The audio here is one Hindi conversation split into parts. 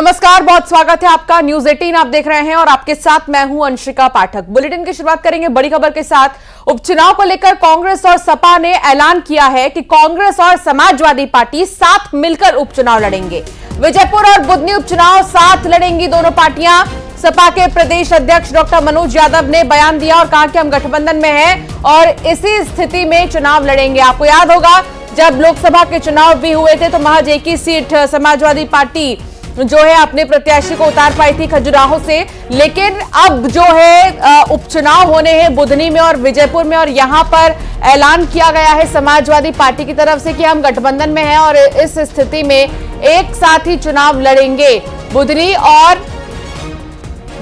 नमस्कार, बहुत स्वागत है आपका। न्यूज 18 आप देख रहे हैं और आपके साथ मैं हूं अंशिका पाठक। बुलेटिन की शुरुआत करेंगे बड़ी खबर के साथ। उपचुनाव को लेकर कांग्रेस और सपा ने ऐलान किया है कि कांग्रेस और समाजवादी पार्टी साथ मिलकर उपचुनाव लड़ेंगे। विजयपुर और बुधनी उपचुनाव साथ लड़ेंगी दोनों पार्टियां। सपा के प्रदेश अध्यक्ष डॉक्टर मनोज यादव ने बयान दिया और कहा कि हम गठबंधन में हैं और इसी स्थिति में चुनाव लड़ेंगे। आपको याद होगा जब लोकसभा के चुनाव भी हुए थे तो महज एक ही सीट समाजवादी पार्टी जो है अपने प्रत्याशी को उतार पाई थी खजुराहो से, लेकिन अब जो है उपचुनाव होने हैं बुधनी में और विजयपुर में और यहां पर ऐलान किया गया है समाजवादी पार्टी की तरफ से कि हम गठबंधन में हैं और इस स्थिति में एक साथ ही चुनाव लड़ेंगे। बुधनी और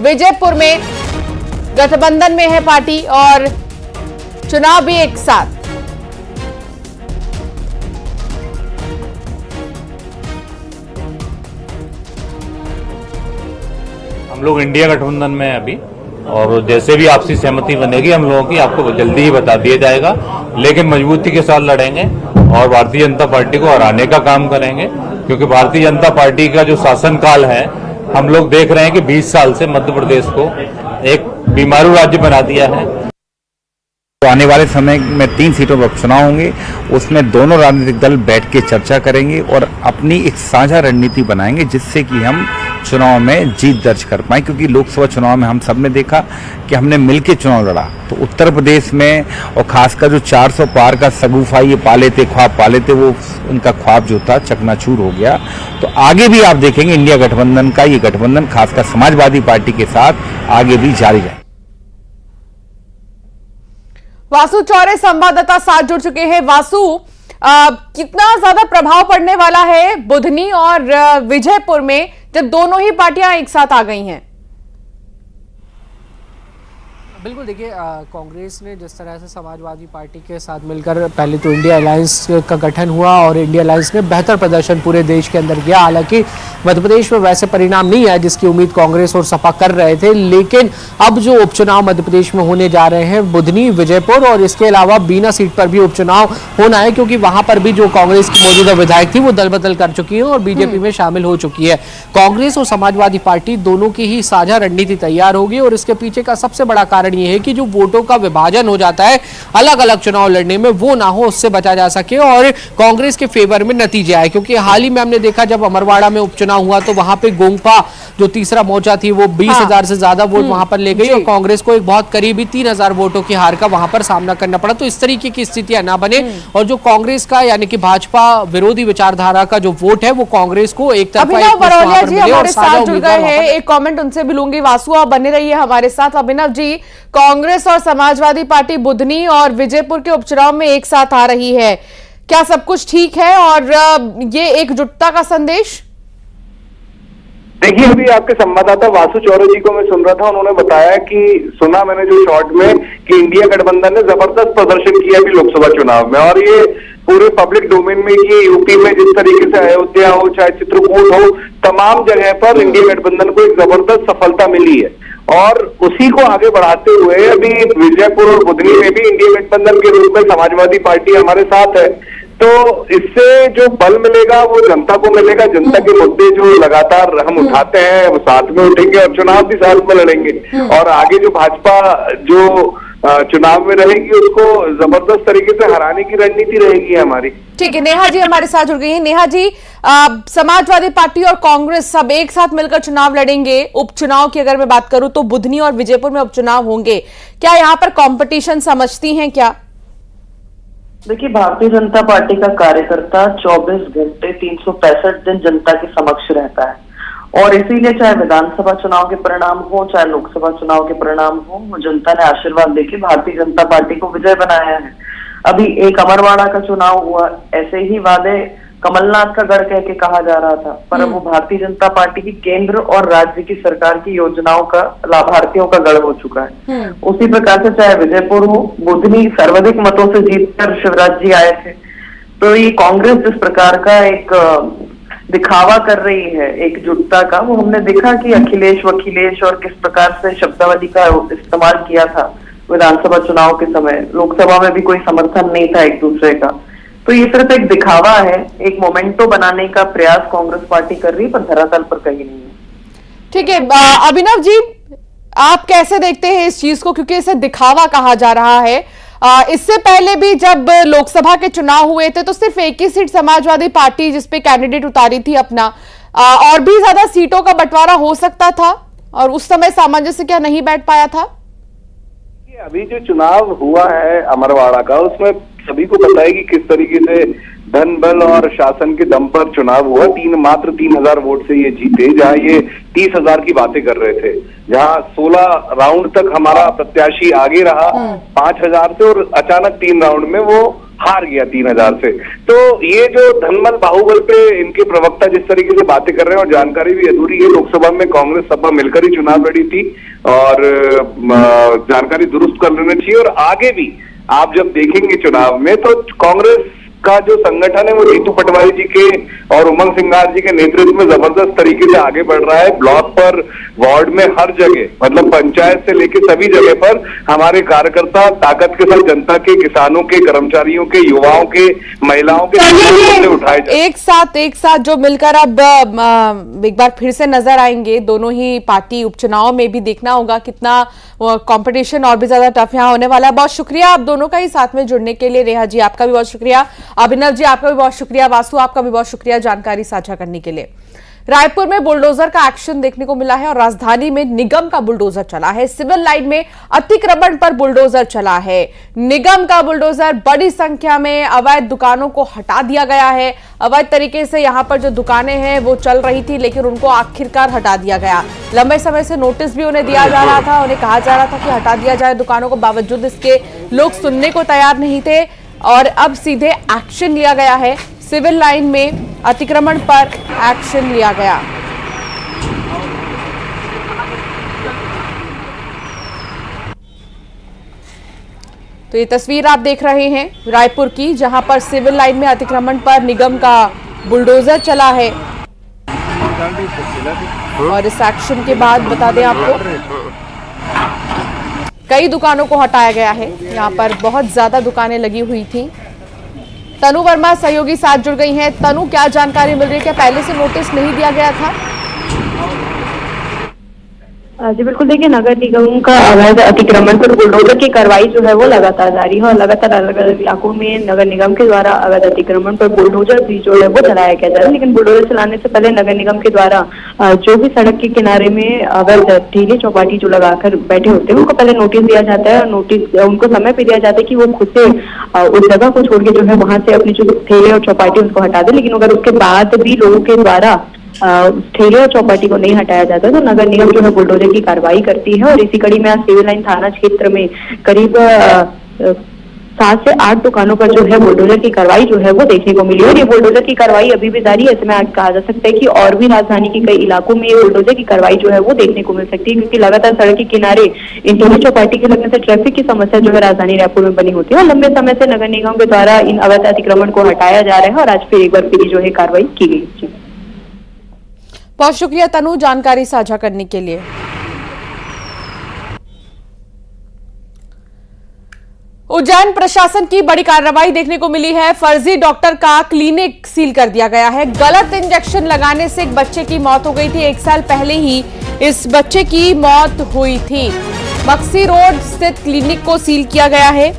विजयपुर में गठबंधन में है पार्टी और चुनाव भी एक साथ। हम लोग इंडिया गठबंधन में हैं अभी, और जैसे भी आपसी सहमति बनेगी हम लोगों की आपको जल्दी ही बता दिया जाएगा, लेकिन मजबूती के साथ लड़ेंगे और भारतीय जनता पार्टी को हराने का काम करेंगे। क्योंकि भारतीय जनता पार्टी का जो शासनकाल है, हम लोग देख रहे हैं कि 20 साल से मध्य प्रदेश को एक बीमारू राज्य बना दिया है। तो आने वाले समय में 3 सीटों पर उपचुनाव होंगे, उसमें दोनों राजनीतिक दल बैठ के चर्चा करेंगे और अपनी एक साझा रणनीति बनाएंगे जिससे कि हम चुनाव में जीत दर्ज कर पाए। क्योंकि लोकसभा चुनाव में हम सब ने देखा कि हमने मिलकर चुनाव लड़ा, तो उत्तर प्रदेश में और खासकर जो 400 पार का सगुफा ये ख्वाब पाले थे, वो उनका ख्वाब जो था चकनाचूर हो गया। तो आगे भी आप देखेंगे इंडिया गठबंधन का ये गठबंधन खासकर समाजवादी पार्टी के साथ आगे भी जारी रहे। वासु चौरे संवाददाता साथ जुड़ चुके हैं। वासु, कितना ज्यादा प्रभाव पड़ने वाला है बुधनी और विजयपुर में जब दोनों ही पार्टियां एक साथ आ गई हैं? बिल्कुल, देखिए कांग्रेस ने जिस तरह से समाजवादी पार्टी के साथ मिलकर पहले तो इंडिया अलायंस का गठन हुआ और इंडिया अलायंस ने बेहतर प्रदर्शन पूरे देश के अंदर किया। हालांकि मध्य प्रदेश में वैसे परिणाम नहीं आए जिसकी उम्मीद कांग्रेस और सपा कर रहे थे, लेकिन अब जो उपचुनाव मध्य प्रदेश में होने जा रहे हैं बुधनी, विजयपुर और इसके अलावा बीना सीट पर भी उपचुनाव होना है, क्योंकि वहां पर भी जो कांग्रेस की मौजूदा विधायक थी वो दल बदल कर चुकी है और बीजेपी में शामिल हो चुकी है। कांग्रेस और समाजवादी पार्टी दोनों की ही साझा रणनीति तैयार होगी और इसके पीछे का सबसे बड़ा कारण ये है कि जो वोटों का विभाजन हो जाता है अलग अलग चुनाव लड़ने में, वो ना हो, उससे बचा जा सके और कांग्रेस के फेवर में नतीजे आए। क्योंकि हाल ही में हमने देखा जब अमरवाड़ा में उपचुनाव हुआ तो वहां पे गोंगपा जो तीसरा मोर्चा थी वो 20,000 से ज्यादा वोट वहां पर ले गई और कांग्रेस को एक बहुत करीबी 3,000 वोटों की हार का वहां पर सामना करना पड़ा। तो इस तरीके की स्थितियां ना बने और जो कांग्रेस का यानी कि भाजपा विरोधी विचारधारा का जो वोट है वो कांग्रेस को एक तरफा एक कमेंट उनसे भी लूंगी। वासु, आप बने रहिए हमारे साथ। अभिनव जी, कांग्रेस और समाजवादी पार्टी बुधनी और विजयपुर के उपचुनाव में एक साथ आ रही है, क्या सब कुछ ठीक है और ये एकजुटता का संदेश? देखिए, अभी आपके संवाददाता वासु चौरे जी को मैं सुन रहा था, उन्होंने बताया कि सुना मैंने जो शॉर्ट में कि इंडिया गठबंधन ने जबरदस्त प्रदर्शन किया भी लोकसभा चुनाव में, और ये पूरे पब्लिक डोमेन में कि यूपी में जिस तरीके से अयोध्या हो चाहे चित्रकूट हो, तमाम जगह पर इंडिया गठबंधन को एक जबरदस्त सफलता मिली है। और उसी को आगे बढ़ाते हुए अभी विजयपुर और बुधनी में भी इंडिया गठबंधन के रूप में समाजवादी पार्टी हमारे साथ है। तो इससे जो बल मिलेगा वो जनता को मिलेगा। जनता के मुद्दे जो लगातार हम उठाते हैं वो साथ में उठेंगे और चुनाव भी साथ में लड़ेंगे और आगे जो भाजपा जो चुनाव में रहेगी उसको जबरदस्त तरीके से हराने की रणनीति रहेगी हमारी। ठीक है, नेहा जी हमारे साथ जुड़ गई हैं। नेहा जी, समाजवादी पार्टी और कांग्रेस सब एक साथ मिलकर चुनाव लड़ेंगे। उपचुनाव की अगर मैं बात करूं तो बुधनी और विजयपुर में उपचुनाव होंगे, क्या यहाँ पर कंपटीशन समझती हैं क्या? देखिए, भारतीय जनता पार्टी का कार्यकर्ता 24 घंटे 365 दिन जनता के समक्ष रहता है और इसीलिए चाहे विधानसभा चुनाव के परिणाम हो चाहे लोकसभा चुनाव के परिणाम हो, जनता ने आशीर्वाद देके भारतीय जनता पार्टी को विजय बनाया है। अभी एक अमरवाड़ा का चुनाव हुआ, ऐसे ही वादे कमलनाथ का गढ़ कह के कहा जा रहा था, पर अब वो भारतीय जनता पार्टी की केंद्र और राज्य की सरकार की योजनाओं का लाभार्थियों का गढ़ हो चुका है। उसी प्रकार से चाहे विजयपुर हो, बुधनी सर्वाधिक मतों से जीतकर शिवराज जी आए थे। तो ये कांग्रेस जिस प्रकार का एक दिखावा कर रही है एकजुटता का, वो हमने देखा कि अखिलेश वकीलेश और किस प्रकार से शब्दावली का इस्तेमाल किया था विधानसभा चुनाव के समय। लोकसभा में भी कोई समर्थन नहीं था एक दूसरे का। तो ये सिर्फ एक दिखावा है, एक मोमेंटो बनाने का प्रयास कांग्रेस पार्टी कर रही है, पर धरातल पर कहीं नहीं है। ठीक है, अभिनव जी, आप कैसे देखते हैं इस चीज को, क्योंकि इसे दिखावा कहा जा रहा है। इससे पहले भी जब लोकसभा के चुनाव हुए थे तो सिर्फ एक ही सीट समाजवादी पार्टी जिसपे कैंडिडेट उतारी थी अपना, और भी ज्यादा सीटों का बंटवारा हो सकता था और उस समय सामंजस्य क्या नहीं बैठ पाया था? अभी जो चुनाव हुआ है अमरवाड़ा का, उसमें सभी को पता है कि किस तरीके से धन बल और शासन के दम पर चुनाव हुआ। मात्र 3,000 वोट से ये जीते, जहां ये 30,000 की बातें कर रहे थे, जहां 16 राउंड तक हमारा प्रत्याशी आगे रहा 5,000 से, और अचानक 3 राउंड में वो हार गया 3,000 से। तो ये जो धनबल बाहुबल पे इनके प्रवक्ता जिस तरीके से बातें कर रहे हैं, और जानकारी भी अधूरी है, लोकसभा में कांग्रेस सपा मिलकर ही चुनाव लड़ी थी, और जानकारी दुरुस्त कर लेना चाहिए। और आगे भी आप जब देखेंगे चुनाव में तो कांग्रेस का जो संगठन है वो जीतू पटवारी जी के और उमंग सिंघार जी के नेतृत्व में जबरदस्त तरीके से आगे बढ़ रहा है। ब्लॉक पर, वार्ड में, हर जगह, मतलब पंचायत से लेकर सभी जगह पर हमारे कार्यकर्ता ताकत के साथ जनता के, किसानों के, कर्मचारियों के, युवाओं के, महिलाओं के मुद्दे उठाए जाए। एक साथ जो मिलकर अब एक बार फिर से नजर आएंगे दोनों ही पार्टी। उपचुनाव में भी देखना होगा कितना कंपटीशन और भी ज्यादा टफ यहाँ होने वाला है। बहुत शुक्रिया आप दोनों का ही साथ में जुड़ने के लिए। रेहा जी आपका भी बहुत शुक्रिया, अभिनव जी आपका भी बहुत शुक्रिया, वासु आपका भी बहुत शुक्रिया जानकारी साझा करने के लिए। रायपुर में बुलडोजर का एक्शन देखने को मिला है और राजधानी में निगम का बुलडोजर चला है। सिविल लाइन में अतिक्रमण पर बुलडोजर चला है। निगम का बुलडोजर, बड़ी संख्या में अवैध दुकानों को हटा दिया गया है। अवैध तरीके से यहां पर जो दुकानें हैं वो चल रही थी, लेकिन उनको आखिरकार हटा दिया गया। लंबे समय से नोटिस भी उन्हें दिया जा रहा था, उन्हें कहा जा रहा था कि हटा दिया जाए दुकानों को, बावजूद इसके लोग सुनने को तैयार नहीं थे और अब सीधे एक्शन लिया गया है। सिविल लाइन में अतिक्रमण पर एक्शन लिया गया। तो ये तस्वीर आप देख रहे हैं रायपुर की, जहां पर सिविल लाइन में अतिक्रमण पर निगम का बुलडोजर चला है। और इस एक्शन के बाद बता दें आपको, कई दुकानों को हटाया गया है। यहाँ पर बहुत ज्यादा दुकानें लगी हुई थी। तनु वर्मा सहयोगी साथ जुड़ गई हैं। तनु, क्या जानकारी मिल रही है? क्या पहले से नोटिस नहीं दिया गया था? जी बिल्कुल, देखिए नगर निगम का अवैध अतिक्रमण पर बुलडोजर की कार्रवाई जो है वो लगातार जारी है और लगातार अलग अलग इलाकों में नगर निगम के द्वारा अवैध अतिक्रमण पर बुलडोजर भी जो है वो चलाया गया जा रहा है। लेकिन बुलडोजर चलाने से पहले नगर निगम के द्वारा जो भी सड़क के किनारे में अवैध ठेले चौपाटी जो लगाकर बैठे होते हैं उनको पहले नोटिस दिया जाता है और नोटिस उनको समय पे दिया जाता है कि वो खुद से उस जगह को छोड़ के जो है वहां से अपने जो ठेले और चौपाटी उनको हटा दे। लेकिन अगर उसके बाद भी लोगों के द्वारा ठेले और चौपाटी को नहीं हटाया जाता तो नगर निगम जो है बुलडोजर की कार्रवाई करती है। और इसी कड़ी में आज सिविल लाइन थाना क्षेत्र में करीब 7 से 8 दुकानों पर जो है बुलडोजर की कार्रवाई जो है वो देखने को मिली। और ये बुलडोजर की कार्रवाई अभी भी जारी है। ऐसे में आज कहा जा सकता है कि और भी राजधानी के कई इलाकों में ये बुलडोजर की कार्रवाई जो है वो देखने को मिल सकती है, क्योंकि लगातार सड़क के किनारे इन ठेले चौपाटी के लगने से ट्रैफिक की समस्या जो है राजधानी रायपुर में बनी होती है। और लंबे समय से नगर निगम के द्वारा इन अवैध अतिक्रमण को हटाया जा रहा है और आज फिर एक बार फिर जो है कार्रवाई की गई। बहुत शुक्रिया तनु जानकारी साझा करने के लिए। उज्जैन प्रशासन की बड़ी कार्रवाई देखने को मिली है। फर्जी डॉक्टर का क्लिनिक सील कर दिया गया है। गलत इंजेक्शन लगाने से एक बच्चे की मौत हो गई थी। 1 साल पहले ही इस बच्चे की मौत हुई थी। मक्सी रोड स्थित क्लिनिक को सील किया गया है।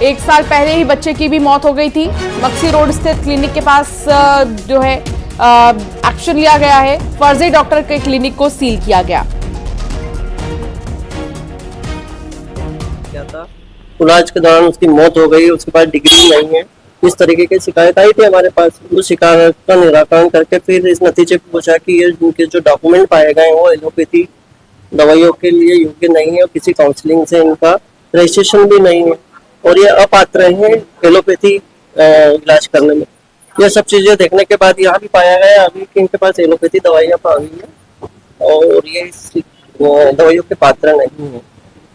एक साल पहले ही बच्चे की भी मौत हो गई थी। मक्सी रोड स्थित क्लिनिक के पास जो है एक्शन लिया गया है। फर्जी डॉक्टर के क्लिनिक को सील किया गया। इलाज के दौरान उसकी मौत हो गई, उसके पास डिग्री नहीं है, इस तरीके की शिकायत आई थी हमारे पास। उस शिकायत का निराकरण करके फिर इस नतीजे को पहुंचा कि ये इनके जो डॉक्यूमेंट पाए गए वो एलोपैथी दवाइयों के लिए योग्य नहीं है और किसी काउंसलिंग से इनका रजिस्ट्रेशन भी नहीं है और ये अपात्र हैं एलोपैथी इलाज करने में। ये सब चीजें देखने के बाद यहाँ भी पाया गया अभी कि इनके पास एलोपैथी दवाइयाँ पाई है और ये दवाइयों के पात्र नहीं है।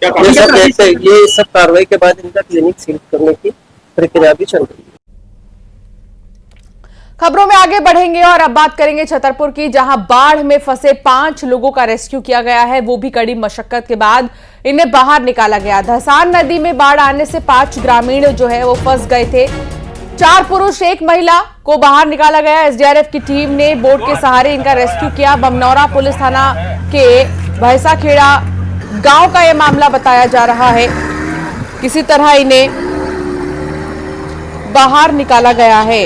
ये सब कार्रवाई के बाद इनका क्लिनिक सील करने की प्रक्रिया भी चल रही है। खबरों में आगे बढ़ेंगे और अब बात करेंगे छतरपुर की, जहां बाढ़ में फंसे 5 लोगों का रेस्क्यू किया गया है। वो भी कड़ी मशक्कत के बाद इन्हें बाहर निकाला गया। धसान नदी में बाढ़ आने से 5 ग्रामीण जो है वो फंस गए थे। 4 पुरुष 1 महिला को बाहर निकाला गया। एसडीआरएफ की टीम ने बोट के सहारे इनका रेस्क्यू किया। बमनौरा पुलिस थाना के भैंसाखेड़ा गांव का यह मामला बताया जा रहा है। किसी तरह इन्हें बाहर निकाला गया है।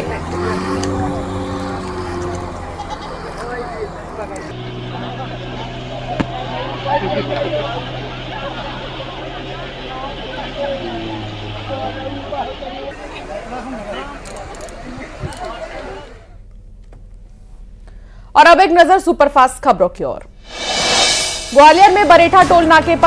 और अब एक नजर सुपरफास्ट खबरों की ओर। ग्वालियर में बरेठा टोल नाके पर